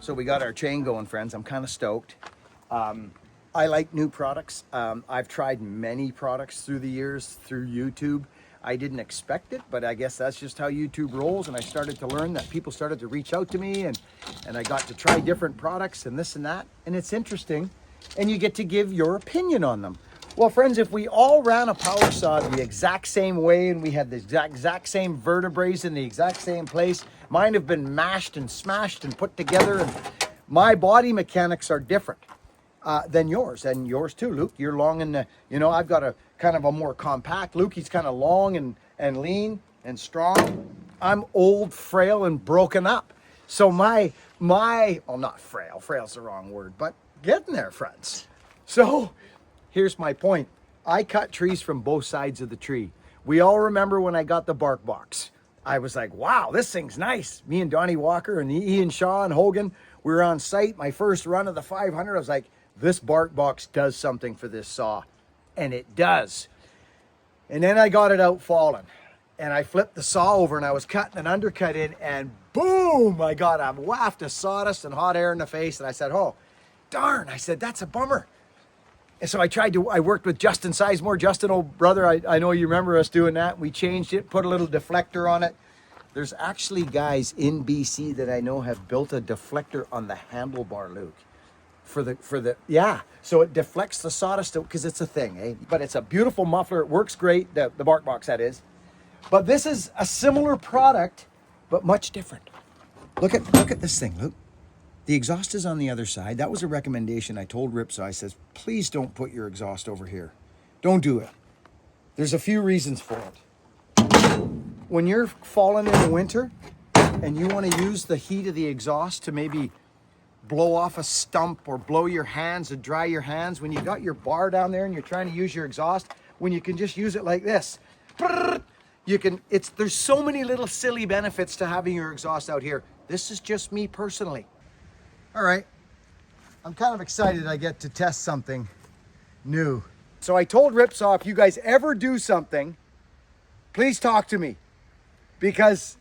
So we got our chain going, friends. I'm kind of stoked. I like new products. I've tried many products through the years through YouTube. I didn't expect it, but I guess that's just how YouTube rolls. And I started to learn that people started to reach out to me, and I got to try different products and this and that. And it's interesting. And you get to give your opinion on them. Well, friends, if we all ran a power saw the exact same way and we had the exact same vertebrae in the exact same place, mine have been mashed and smashed and put together, and my body mechanics are different than yours, and yours too, Luke. You're long and, I've got a kind of a more compact. Luke, he's kind of long and lean and strong. I'm old, frail, and broken up. So well, not frail, frail's the wrong word, but getting there, friends. So here's my point. I cut trees from both sides of the tree. We all remember when I got the bark box. I was like, wow, this thing's nice. Me and Donnie Walker and Ian Shaw and Hogan, we were on site. My first run of the 500, I was like, this bark box does something for this saw. And it does. And then I got it out falling. And I flipped the saw over and I was cutting an undercut in, and boom, I got a waft of sawdust and hot air in the face. And I said, oh, darn. I said, that's a bummer. And so I worked with Justin Sizemore. Justin, old brother, I know you remember us doing that. We changed it, put a little deflector on it. There's actually guys in BC that I know have built a deflector on the handlebar, Luke. Yeah. So it deflects the sawdust, because it's a thing, eh? But it's a beautiful muffler. It works great, the bark box, that is. But this is a similar product, but much different. Look at this thing, Luke. The exhaust is on the other side. That was a recommendation I told Ripsaw. I says, please don't put your exhaust over here. Don't do it. There's a few reasons for it. When you're falling in the winter and you want to use the heat of the exhaust to maybe blow off a stump or blow your hands and dry your hands, when you got your bar down there and you're trying to use your exhaust, when you can just use it like this, there's so many little silly benefits to having your exhaust out here. This is just me personally. All right, I'm kind of excited I get to test something new. So I told Ripsaw, if you guys ever do something, please talk to me, because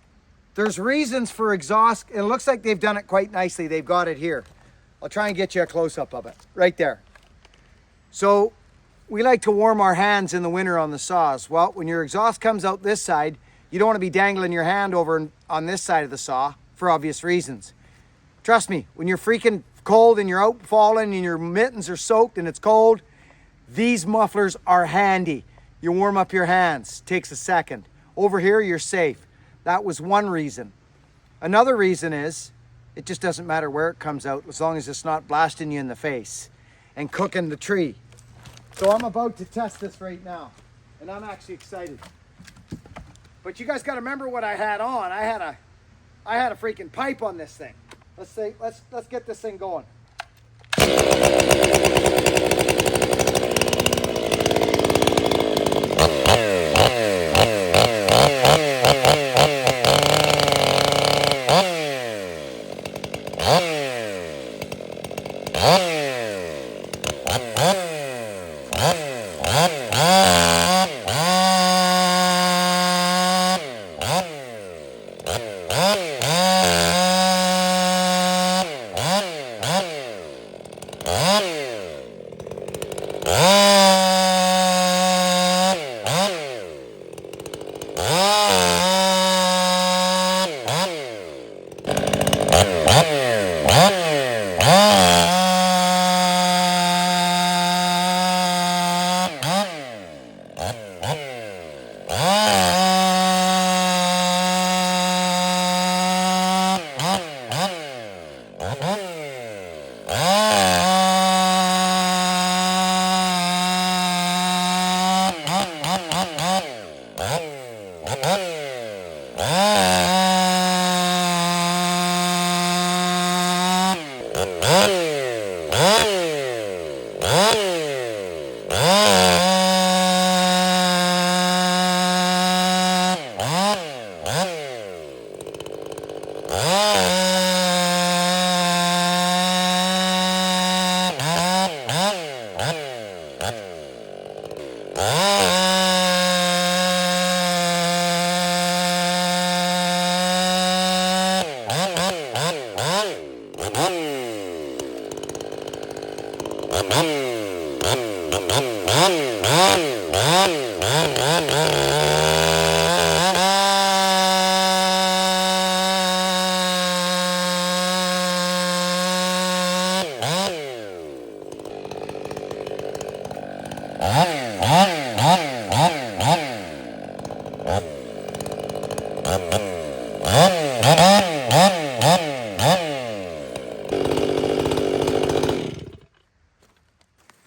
there's reasons for exhaust. It looks like they've done it quite nicely. They've got it here. I'll try and get you a close-up of it, right there. So we like to warm our hands in the winter on the saws. Well, when your exhaust comes out this side, you don't want to be dangling your hand over on this side of the saw for obvious reasons. Trust me, when you're freaking cold and you're out falling and your mittens are soaked and it's cold, these mufflers are handy. You warm up your hands, takes a second. Over here, you're safe. That was one reason. Another reason is, it just doesn't matter where it comes out as long as it's not blasting you in the face and cooking the tree. So I'm about to test this right now, and I'm actually excited. But you guys got to remember what I had on. I had a freaking pipe on this thing. Let's get this thing going.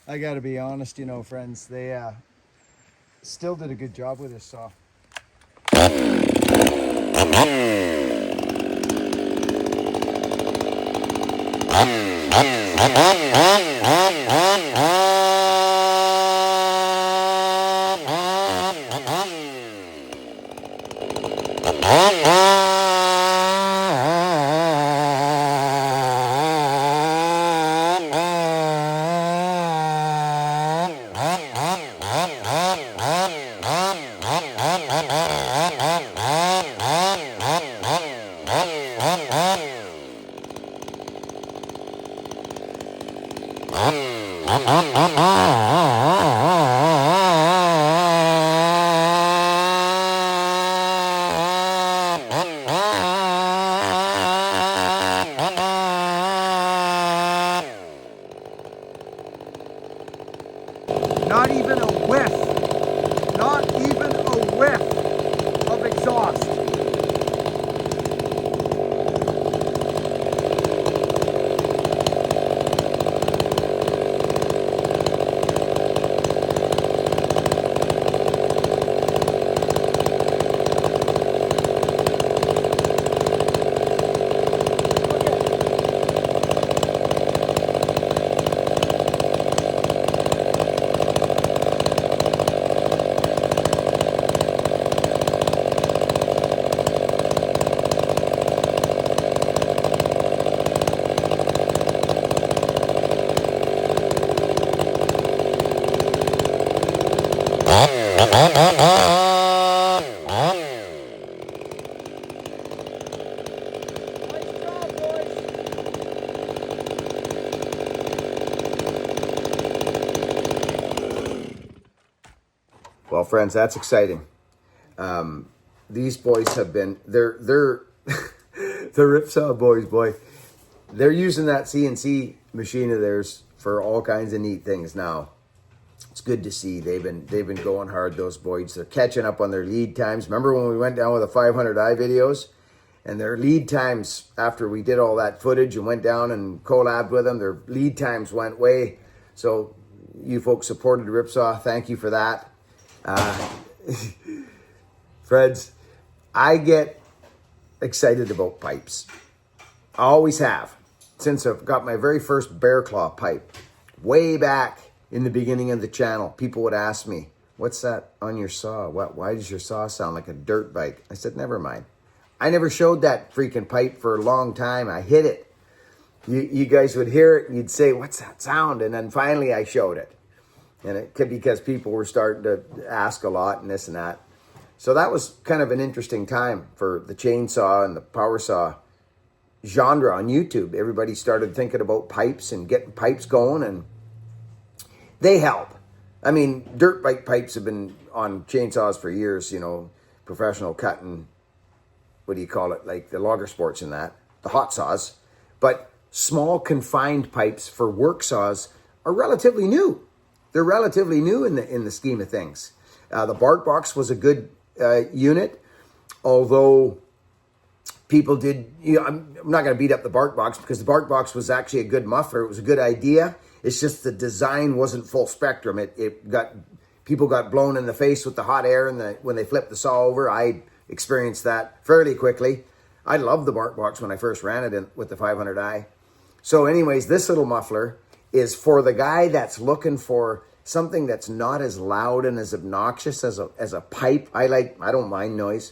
I gotta be honest, you know, friends, they still did a good job with this saw. Not even a whiff, not even a whiff of exhaust. Well, friends, that's exciting. These boys have been, they're the Ripsaw boys, boy. They're using that CNC machine of theirs for all kinds of neat things now. It's good to see. They've been going hard, those boys. They're catching up on their lead times. Remember when we went down with the 500i videos? And their lead times, after we did all that footage and went down and collabed with them, their lead times went way. So you folks supported Ripsaw. Thank you for that. Friends, I get excited about pipes. I always have. Since I've got my very first bear claw pipe. Way back in the beginning of the channel, people would ask me, what's that on your saw? Why does your saw sound like a dirt bike? I said, never mind. I never showed that freaking pipe for a long time. I hid it. You guys would hear it and you'd say, what's that sound? And then finally I showed it. And it could be because people were starting to ask a lot and this and that. So that was kind of an interesting time for the chainsaw and the power saw genre on YouTube. Everybody started thinking about pipes and getting pipes going, and they help. I mean, dirt bike pipes have been on chainsaws for years, you know, professional cutting, what do you call it, like the logger sports and that, the hot saws. But small confined pipes for work saws are relatively new. They're relatively new in the scheme of things. The Bark Box was a good unit, although people did, you know, I'm not going to beat up the Bark Box because the Bark Box was actually a good muffler. It was a good idea. It's just the design wasn't full spectrum. People got blown in the face with the hot air and when they flipped the saw over. I experienced that fairly quickly. I loved the Bark Box when I first ran it with the 500i. So anyways, this little muffler is for the guy that's looking for something that's not as loud and as obnoxious as a pipe. I don't mind noise,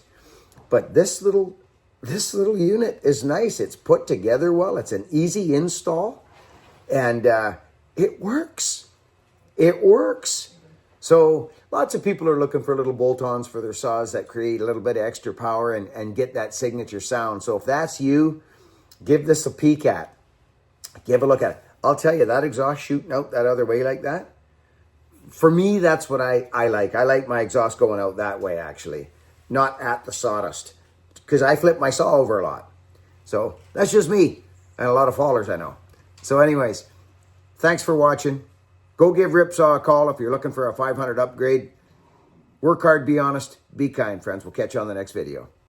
but this little unit is nice. It's put together well. It's an easy install, and it works. It works. So lots of people are looking for little bolt-ons for their saws that create a little bit of extra power and get that signature sound. So if that's you, give this a peek at. Give a look at it. I'll tell you, that exhaust shooting out that other way like that, For me, that's what I like. I like my exhaust going out that way, actually, not at the sawdust, because I flip my saw over a lot. So that's just me and a lot of fallers I know. So anyways, thanks for watching. Go give Ripsaw a call if you're looking for a 500 upgrade. Work hard, be honest, be kind, friends. We'll catch you on the next video.